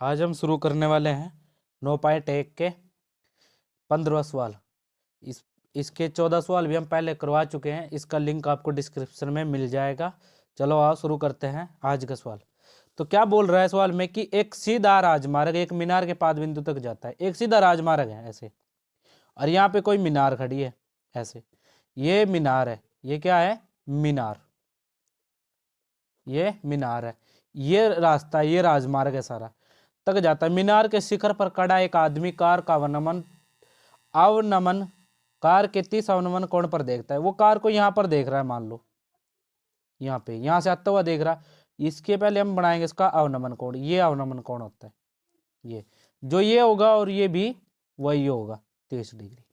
आज हम शुरू करने वाले हैं 9.1 के 15वां सवाल। इसके 14 सवाल भी हम पहले करवा चुके हैं। इसका लिंक आपको डिस्क्रिप्शन में मिल जाएगा। चलो आओ शुरू करते हैं आज का सवाल। तो क्या बोल रहा है सवाल में कि एक सीधा राजमार्ग एक मीनार के पाद बिंदु तक जाता है। एक सीधा राजमार्ग है ऐसे, और यहाँ पे कोई मीनार खड़ी है ऐसे। ये मीनार है, ये क्या है? मीनार। ये मीनार है, ये रास्ता, ये राजमार्ग है सारा तक जाता है। मीनार के शिखर पर खड़ा एक आदमी कार का अवनमन कार के 30 अवनमन कोण पर देखता है। वो कार को यहाँ पर देख रहा है, मान लो यहाँ पे, यहाँ से आता हुआ देख रहा। इसके पहले हम बनाएंगे इसका अवनमन कोण। ये अवनमन कोण होता है, ये जो ये होगा और ये भी वही होगा 30 डिग्री।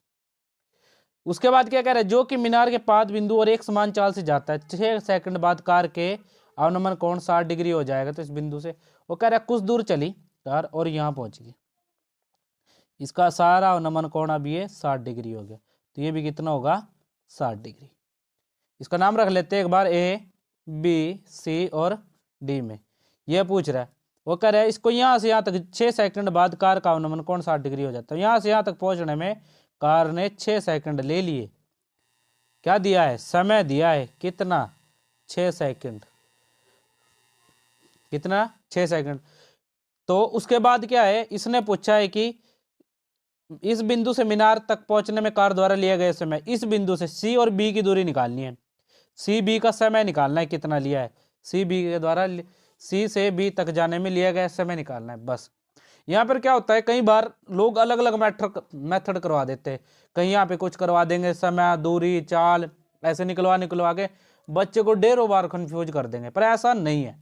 उसके बाद क्या कह रहा है? जो कि मीनार के पाद बिंदु और एक समान चाल से जाता है, 6 सेकंड बाद कार के अवनमन कोण 60 डिग्री हो जाएगा। तो इस बिंदु से वो कह रहा है कुछ दूर चली कार और यहाँ पहुंच गई। इसका सारा अवनमन कोण अब ये 60 डिग्री हो गया। तो ये भी कितना होगा? 60 डिग्री। इसका नाम रख लेते हैं एक बार, ए बी सी और डी में। यह पूछ रहा है, वो कह रहा है इसको यहाँ से यहाँ तक 6 सेकंड बाद कार का अवनमन कोण 60 डिग्री हो जाता है। यहाँ से यहाँ तक पहुंचने में कार ने 6 सेकंड ले लिए। क्या दिया है? समय दिया है। कितना? 6 सेकंड। कितना? 6 सेकंड। तो उसके बाद क्या है, इसने पूछा है कि इस बिंदु से मीनार तक पहुंचने में कार द्वारा लिया गया समय। इस बिंदु से सी और बी की दूरी निकालनी है। सी बी का समय निकालना है, कितना लिया है। सी बी के द्वारा सी से बी तक जाने में लिया गया समय निकालना है, बस। यहाँ पर क्या होता है, कई बार लोग अलग अलग मेथड करवा देते हैं। कहीं यहाँ पे कुछ करवा देंगे, समय, दूरी, चाल, ऐसे निकलवा के बच्चे को ढेरों बार कंफ्यूज कर देंगे। पर ऐसा नहीं है,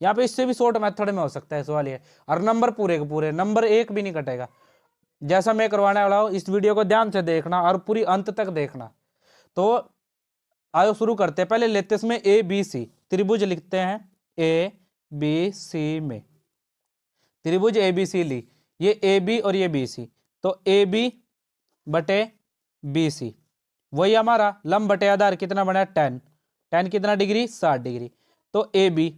यहाँ पे इससे भी शॉर्ट मेथड में हो सकता है सवाल ये। और नंबर पूरे के पूरे, नंबर एक भी नहीं कटेगा। जैसा मैं करवाने वाला हूँ, इस वीडियो को ध्यान से देखना और पूरी अंत तक देखना। तो आओ शुरू करते हैं। पहले लेते इसमें ए बी सी त्रिभुज लिखते हैं। ए बी सी में त्रिभुज ए बी सी ली, ये ए बी और ये बी सी। तो ए बी बटे बी सी, वही हमारा लंब बटे आधार कितना बना? 10। 10 कितना डिग्री? 60 डिग्री। तो ए बी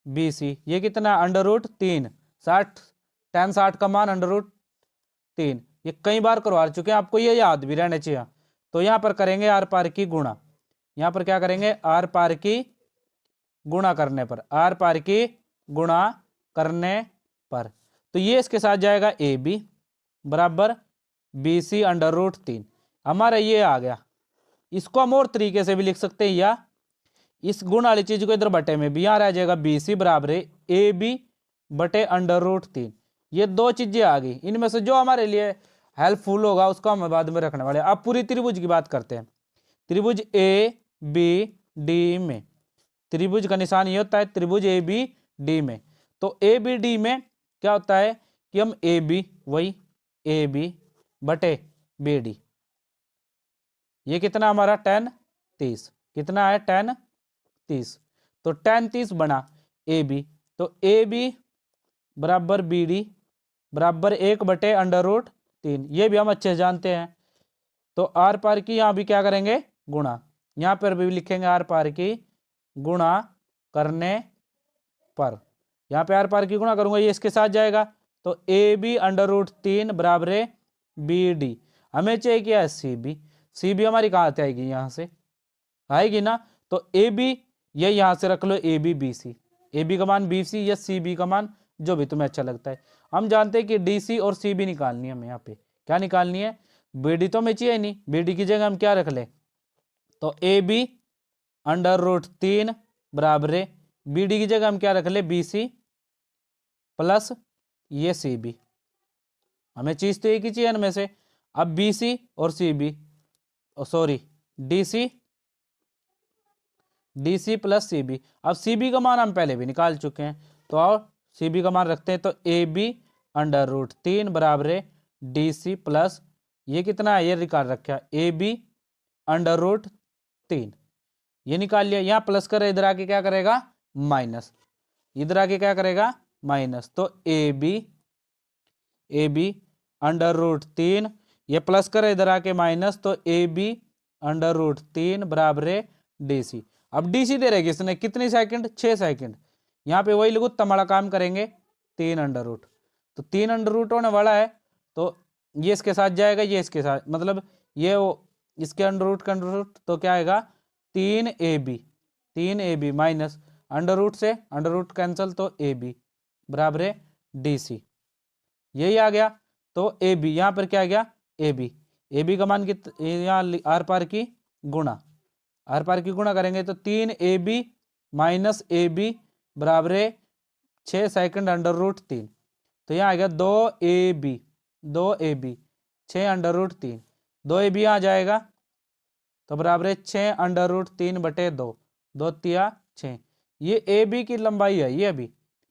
बी सी, ये कितना? √3। 60 10 60 का मान √3। ये कई बार करवा चुके हैं, आपको ये याद भी रहने चाहिए। तो यहाँ पर करेंगे आर पार की गुणा। यहाँ पर क्या करेंगे? आर पार की गुणा करने पर, आर पार की गुणा करने पर। तो ये इसके साथ जाएगा ए बी बराबर बी सी √3। हमारा ये आ गया। इसको हम और तरीके से भी लिख सकते हैं, या इस गुण वाली चीज को इधर बटे में भी, यहाँ रह जाएगा बी सी बराबर ए बी बटे √3। ये दो चीजें आ गई। इनमें से जो हमारे लिए हेल्पफुल होगा उसको हम बाद में रखने वाले। अब पूरी त्रिभुज की बात करते हैं। त्रिभुज ए बी डी में, त्रिभुज का निशान ये होता है, त्रिभुज ए बी डी में। तो ए बी डी में क्या होता है कि हम ए बी, वही ए बी बटे बी डी, ये कितना हमारा 10 30, कितना है 10 30। तो 10 30 बना ए बी। तो ए बी बराबर बी डी बराबर 1 बटे √3। ये भी हम अच्छे से जानते हैं। तो आर पार की यहाँ भी क्या करेंगे? गुणा। यहाँ पर भी लिखेंगे आर पार की गुणा करने पर। यहाँ पे आर पार की गुणा करूंगा, ये इसके साथ जाएगा। तो ए बी √3 बराबर बी डी। हमें चाहिए क्या है? C B. सी बी हमारी कहाँ से आएगी? यहाँ से आएगी ना। तो ए बी ये यहाँ से रख लो, A B B C. A B का मान बी सी या सी बी का मान जो भी तुम्हें अच्छा लगता है। हम जानते हैं कि डी सी और सी बी निकालनी है हमें। यहाँ पे क्या निकालनी है? बी डी तो हमें चाहिए नहीं, बी डी की जगह हम क्या रख ले? तो ए बी √3 बराबर बी डी की जगह हम क्या रख ले? बी सी प्लस ये सी बी। हमें चीज तो एक ही चाहिए इनमें से। अब बी सी और C B, sorry D C plus C B. अब सी बी का मान हम पहले भी निकाल चुके हैं, तो आओ सी बी का मान रखते हैं। तो ए बी √3 बराबर डी सी प्लस ये कितना है? ये निकाल रखा ए बी √3, ये निकाल लिया। यहाँ प्लस कर, इधर आके क्या करेगा? माइनस। इधर आके क्या करेगा? माइनस। तो ए बी √3, ये प्लस कर, इधर आके माइनस। तो ए बी √3 बराबर डी सी। अब डी सी दे रहेगी इसने कितनी सेकंड? 6 सेकंड। यहाँ पे वही लघुत्तम वाला काम करेंगे, 3 अंडर रूट। तो 3 अंडर रूट होने वाला है, तो ये इसके साथ जाएगा, ये इसके साथ, मतलब ये इसके अंडर रूट का अंडर रूट, तो क्या आएगा 3ab माइनस अंडर रूट से अंडर रूट कैंसिल, तो ab बराबर है dc, यही आ गया। तो ab यहाँ पर क्या आ गया ab का मान यहाँ आर पार की गुणा, आर पार की गुणा करेंगे तो 3ab माइनस ab बराबर है 6 सेकंड अंडर रूट 3। तो यहाँ आ गया 2ab 6 अंडर रूट 3, 2ab आ जाएगा तो बराबर है 6 अंडर रूट 3 बटे 2, 2 तिया 6। ये ab की लंबाई है, ये अभी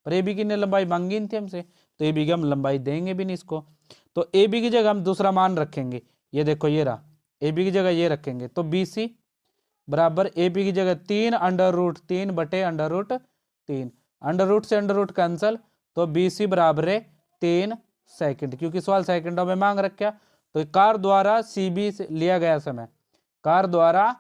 पर ab की ने लंबाई मांगी थी हमसे, तो ab की हम लंबाई देंगे भी नहीं इसको। तो ab की जगह हम दूसरा मान रखेंगे, ये देखो ये रहा, ab की जगह ये रखेंगे, तो bc बराबर ab की जगह 3 अंडर रूट 3 बटे अंडर रूट 3, अंडर रूट से अंडर रूट कैंसल, तो bc बराबर है 3 सेकंड, क्योंकि सवाल सेकंडों में मांग रखा। तो कार द्वारा cb से लिया गया समय, कार द्वारा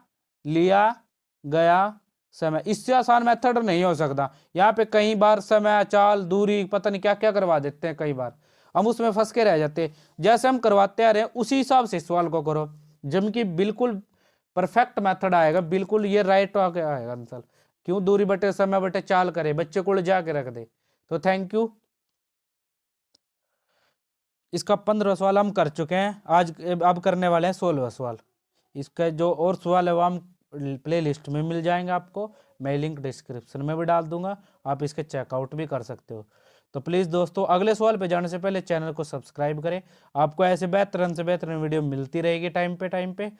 लिया गया समय, इससे आसान मेथड नहीं हो सकता। यहाँ पे कई बार समय, चाल, दूरी, पता नहीं क्या क्या करवा देते हैं, कई बार हम उसमें फंस के रह जाते हैं। जैसे हम करवाते आ रहे हैं उसी हिसाब से सवाल को करो, जबकि बिल्कुल परफेक्ट मेथड आएगा, बिल्कुल ये राइट आएगा आंसर। क्यों दूरी बटे समय बटे चाल करे, बच्चे को उलझा के रख दे। तो थैंक यू। इसका 15वां सवाल हम कर चुके हैं, आज अब करने वाले हैं 16वां सवाल। इसका जो और सवाल है वो हम प्ले लिस्ट में मिल जाएंगे आपको, मैं लिंक डिस्क्रिप्शन में भी डाल दूंगा, आप इसके चेकआउट भी कर सकते हो। तो प्लीज़ दोस्तों अगले सवाल पे जाने से पहले चैनल को सब्सक्राइब करें, आपको ऐसे बेहतरीन से बेहतरीन वीडियो मिलती रहेगी टाइम पे।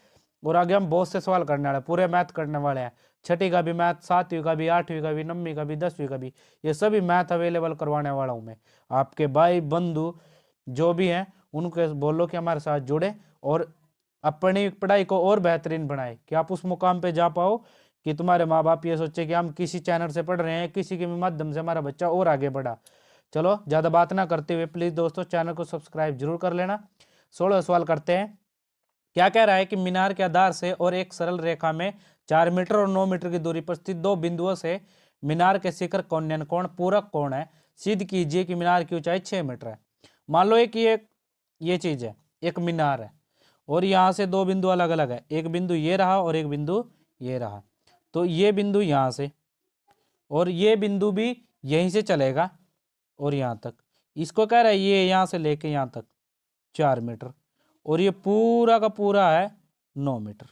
और आगे हम बहुत से सवाल करने वाले हैं, पूरे मैथ करने वाले हैं, छठी का भी मैथ, 7वीं का भी, 8वीं का भी, 9वीं का भी, 10वीं का भी, ये सभी मैथ अवेलेबल करवाने वाला हूँ मैं। आपके भाई बंधु जो भी हैं उनको बोलो कि हमारे साथ जुड़े और अपनी पढ़ाई को और बेहतरीन बनाए, कि आप उस मुकाम पे जा पाओ कि तुम्हारे माँ बाप ये सोचे कि हम किसी चैनल से पढ़ रहे हैं, किसी के माध्यम से हमारा बच्चा और आगे बढ़ा। चलो ज़्यादा बात ना करते हुए प्लीज़ दोस्तों चैनल को सब्सक्राइब जरूर कर लेना। 16वां सवाल करते हैं। क्या कह रहा है कि मीनार के आधार से और एक सरल रेखा में 4 मीटर और 9 मीटर की दूरी पर स्थित दो बिंदुओं से मीनार के शिखर कौन कोण पूरक कोण है, सिद्ध कीजिए कि मीनार की ऊंचाई 6 मीटर है। मान लो कि ये चीज़ है, एक मीनार है और यहाँ से दो बिंदु अलग अलग है, एक बिंदु ये रहा और एक बिंदु ये रहा। तो ये बिंदु यहाँ से और ये बिंदु भी यहीं से चलेगा और यहाँ तक, इसको कह रहा है ये यहाँ से लेके यहाँ तक 4 मीटर और ये पूरा का पूरा है 9 मीटर।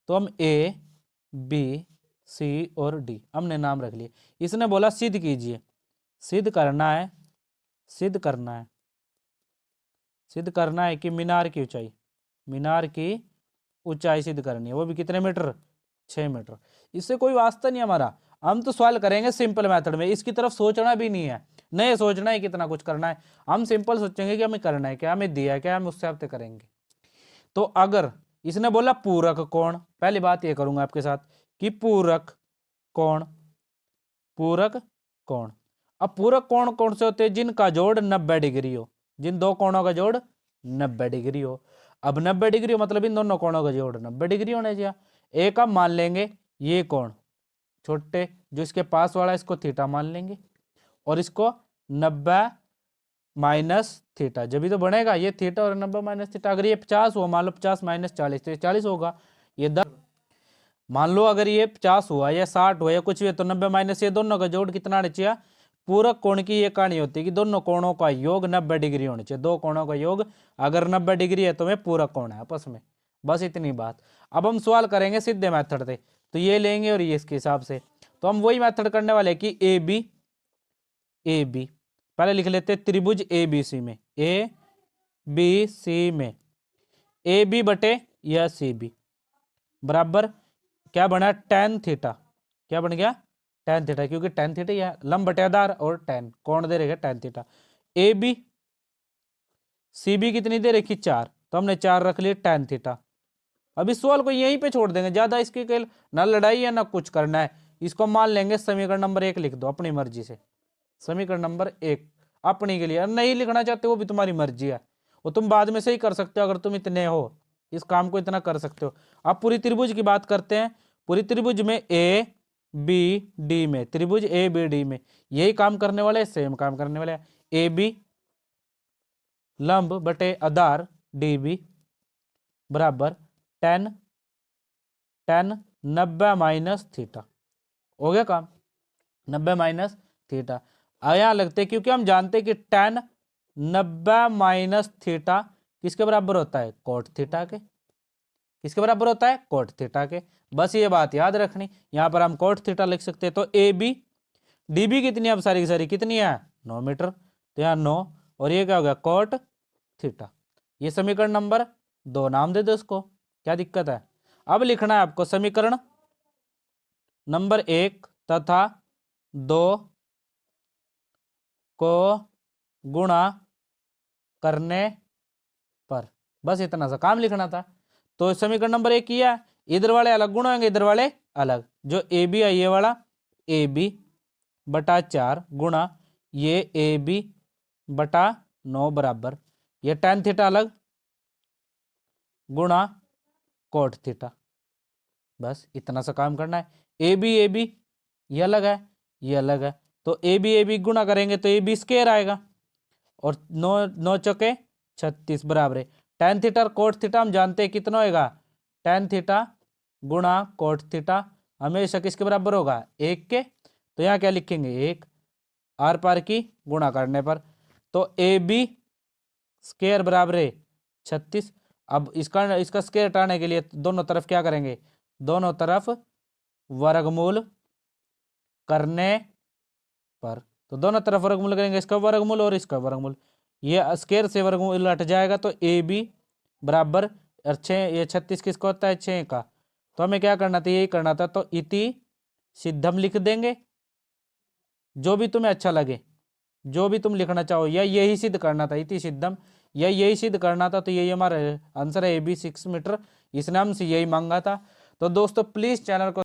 तो हम ए बी सी और डी हमने नाम रख लिए। इसने बोला सिद्ध कीजिए, सिद्ध करना है कि मीनार की ऊंचाई सिद्ध करनी है, वो भी कितने मीटर, 6 मीटर। इससे कोई वास्ता नहीं हमारा, हम तो सवाल करेंगे सिंपल मेथड में, इसकी तरफ सोचना भी नहीं है, नहीं सोचना है कितना कुछ करना है, हम सिंपल सोचेंगे कि हमें करना है क्या, हमें दिया है क्या, हम उससे हफ्ते करेंगे। तो अगर इसने बोला पूरक कोण, पहली बात ये करूंगा आपके साथ कि पूरक कोण, अब पूरक कोण कौन से होते हैं, जिनका जोड़ 90 डिग्री हो, जिन दो कोणों का जोड़ 90 डिग्री हो। अब 90 डिग्री हो मतलब इन दोनों कोणों का जोड़ 90 डिग्री होने चाहिए। एक हम मान लेंगे ये कोण छोटे जो इसके पास वाला, इसको थीटा मान लेंगे और इसको 90 माइनस थीटा, जब भी तो बनेगा ये थीटा और 90 माइनस थीटा। अगर ये 50 हुआ, मान लो 50 माइनस 40 तो 40 होगा, ये 10। मान लो अगर ये 50 हुआ या 60 हुआ या कुछ भी, तो 90 माइनस ये दोनों का जोड़ कितना आना चाहिए। पूरक कोण की ये कहानी होती है कि दोनों कोणों का योग 90 डिग्री होना चाहिए, दो कोणों का योग अगर 90 डिग्री है तो वे पूरक कोण है आपस में, बस इतनी बात। अब हम सवाल करेंगे सीधे मेथड से, तो ये लेंगे और ये इसके हिसाब से, तो हम वही मेथड करने वाले कि ए बी पहले लिख लेते हैं त्रिभुज ए बी सी में, ए बी सी में ए बी बटे या सी बी बराबर क्या बना, tan थीटा, क्या बन गया tan थीटा, क्योंकि tan थीटा या लंब बटे आधार और tan कौन दे रखेगा tan theta. A B C B कितनी दे रखी 4, तो हमने 4 रख लिए tan थीटा। अब इस सवाल को यहीं पे छोड़ देंगे, ज्यादा इसकी ना लड़ाई है ना कुछ करना है, इसको मान लेंगे समीकरण नंबर 1 लिख दो अपनी मर्जी से, समीकरण नंबर 1 अपनी के लिए, नहीं लिखना चाहते वो भी तुम्हारी मर्जी है, वो तुम बाद में से ही कर सकते हो अगर तुम इतने हो, इस काम को इतना कर सकते हो। अब पूरी त्रिभुज की बात करते हैं, पूरी त्रिभुज में ए बी डी में, त्रिभुज ए बी डी में यही काम करने वाले, सेम काम करने वाले। ए बी लंब बटे आधार डी बी बराबर टेन 90 माइनस थीटा। हो गया काम, 90 माइनस थीटा। यहाँ लगते क्योंकि हम जानते कि टेन 90 माइनस थीटा किसके बराबर होता है, कोट थीटा के। किसके बराबर होता है, कोट थीटा के। बस ये बात याद रखनी, यहाँ पर हम कोट थीटा लिख सकते हैं। तो ए बी डी बी कितनी है, अब सारी की सारी कितनी है, 9 मीटर। तो यहाँ 9 और ये क्या हो गया, कोट थीटा। ये समीकरण नंबर 2, नाम दे दो इसको, क्या दिक्कत है। अब लिखना है आपको समीकरण नंबर 1 तथा 2 को गुणा करने पर, बस इतना सा काम लिखना था। तो समीकरण नंबर 1 किया, इधर वाले अलग गुणा होंगे, इधर वाले अलग। जो ए बी है ये वाला ए बी बटा 4 गुणा ये ए बी बटा 9 बराबर ये tan थीटा अलग गुणा कोट थीटा। बस इतना सा काम करना है। ए बी ये अलग है, ये अलग है। तो ए बी गुणा करेंगे तो ए बी स्क्वायर आएगा और 9 चौके 36 बराबर है tan थीटा और कोट थीटा हम जानते हैं कितना होएगा, tan थीटा गुणा कोट थीटा हमेशा किसके बराबर होगा, 1 के। तो यहाँ क्या लिखेंगे, 1 आर पार की गुणा करने पर। तो ए बी स्क्वायर बराबर है 36। अब इसका स्क्वायर हटाने के लिए दोनों तरफ क्या करेंगे, दोनों तरफ वर्गमूल करने पर। तो दोनों तरफ वर्गमूल करेंगे, इसका वर्गमूल और इसका वर्गमूल, ये स्क्वायर से वर्गमूल हट जाएगा। तो ए बी बराबर 6, ये 36 किसका होता है, 6 का। तो हमें क्या करना था, यही करना था। तो इति सिद्धम लिख देंगे, जो भी तुम्हें अच्छा लगे, जो भी तुम लिखना चाहो, या यही सिद्ध करना था, इति सिद्धम या यही सिद्ध करना था। तो यही हमारा आंसर है, ए बी 6 मीटर। इसने हमसे यही मांगा था। तो दोस्तों प्लीज चैनल को